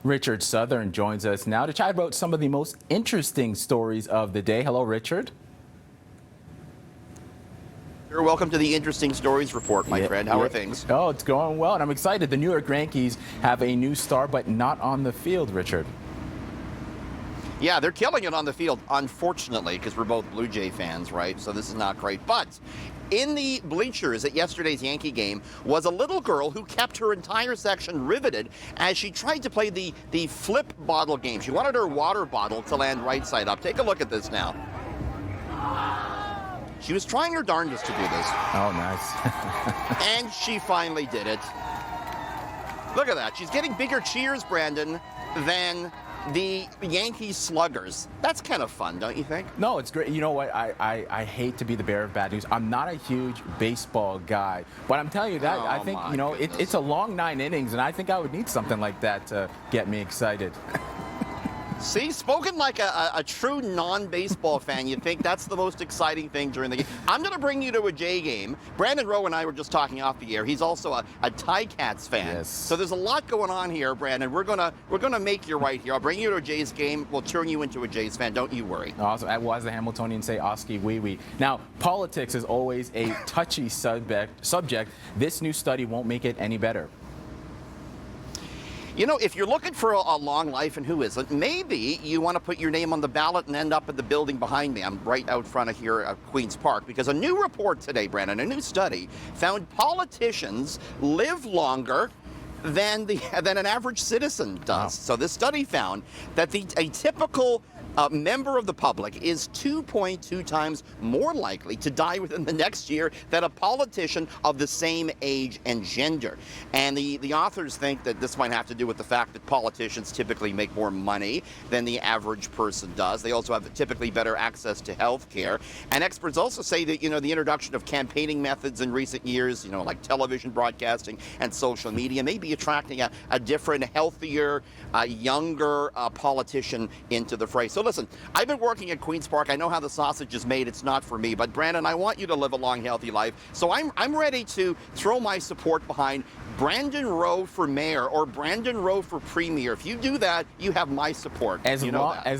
Richard Southern joins us now to chat about some of the most interesting stories of the day. Hello, Richard. You're welcome to the Interesting Stories Report, my friend. How are things? Oh, it's going well, and I'm excited. The New York Yankees have a new star, but not on the field, Richard. Yeah, they're killing it on the field, unfortunately, because we're both Blue Jay fans, right? So this is not great. But in the bleachers at yesterday's Yankee game was a little girl who kept her entire section riveted as she tried to play the flip bottle game. She wanted her water bottle to land right side up. Take a look at this now. She was trying her darndest to do this. Oh, nice. And she finally did it. Look at that. She's getting bigger cheers, Brandon, than the Yankees sluggers. That's kind of fun, don't you think? No, it's great. You know what? I hate to be the bearer of bad news. I'm not a huge baseball guy, but I'm telling you that I think, it's a long 9 innings, and I think I would need something like that to get me excited. See, spoken like a true non-baseball fan, you think that's the most exciting thing during the game. I'm going to bring you to a Jay game. Brandon Rowe and I were just talking off the air. He's also a Ticats fan. Yes. So there's a lot going on here, Brandon. We're gonna make you right here. I'll bring you to a Jays game. We'll turn you into a Jays fan. Don't you worry. Awesome. As the Hamiltonians say, Oski wee wee. Now, politics is always a touchy subject. This new study won't make it any better. You know, if you're looking for a long life, and who isn't, maybe you want to put your name on the ballot and end up at the building behind me. I'm right out front of here at Queen's Park, because a new report today, Brandon, a new study, found politicians live longer than an average citizen does. Wow. So this study found that a typical member of the public is 2.2 times more likely to die within the next year than a politician of the same age and gender. And the authors think that this might have to do with the fact that politicians typically make more money than the average person does. They also have typically better access to health care. And experts also say that, the introduction of campaigning methods in recent years, like television broadcasting and social media, may be attracting a different, healthier, younger politician into the fray. So listen, I've been working at Queen's Park. I know how the sausage is made. It's not for me. But Brandon, I want you to live a long, healthy life. So I'm ready to throw my support behind Brandon Rowe for mayor or Brandon Rowe for premier. If you do that, you have my support. As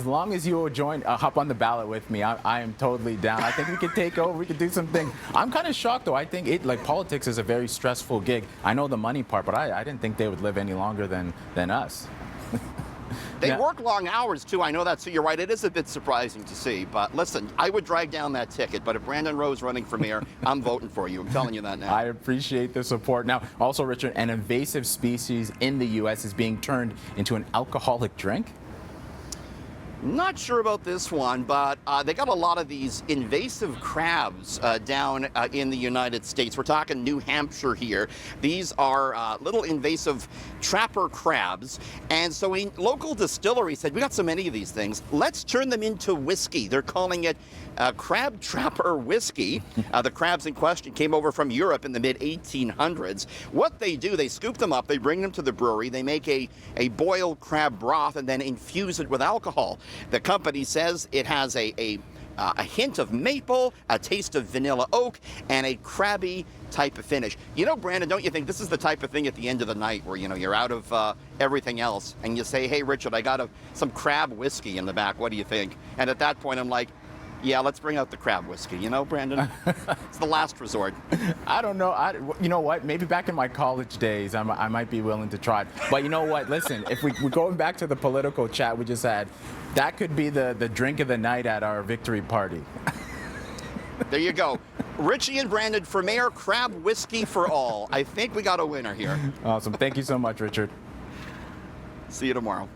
long as you will join, hop on the ballot with me, I am totally down. I think we could take over. We could do something. I'm kind of shocked, though. I think politics is a very stressful gig. I know the money part, but I didn't think they would live any longer than us. They work long hours, too. I know that, so you're right. It is a bit surprising to see. But listen, I would drag down that ticket. But if Brandon Rowe's running for mayor, I'm voting for you. I'm telling you that now. I appreciate the support. Now, also, Richard, an invasive species in the U.S. is being turned into an alcoholic drink. Not sure about this one, but they got a lot of these invasive crabs down in the United States. We're talking New Hampshire here. These are little invasive trapper crabs. And so a local distillery said, we got so many of these things, let's turn them into whiskey. They're calling it crab trapper whiskey. The crabs in question came over from Europe in the mid-1800s. What they do, they scoop them up, they bring them to the brewery, they make a boiled crab broth and then infuse it with alcohol. The company says it has a hint of maple, a taste of vanilla oak, and a crabby type of finish. Brandon, don't you think this is the type of thing at the end of the night where, you're out of everything else and you say, hey, Richard, I got some crab whiskey in the back. What do you think? And at that point, I'm like, yeah, let's bring out the crab whiskey. Brandon? It's the last resort. I don't know. You know what? Maybe back in my college days, I might be willing to try it. But you know what? Listen, if we're going back to the political chat we just had, that could be the drink of the night at our victory party. There you go. Richie and Brandon for mayor, crab whiskey for all. I think we got a winner here. Awesome. Thank you so much, Richard. See you tomorrow.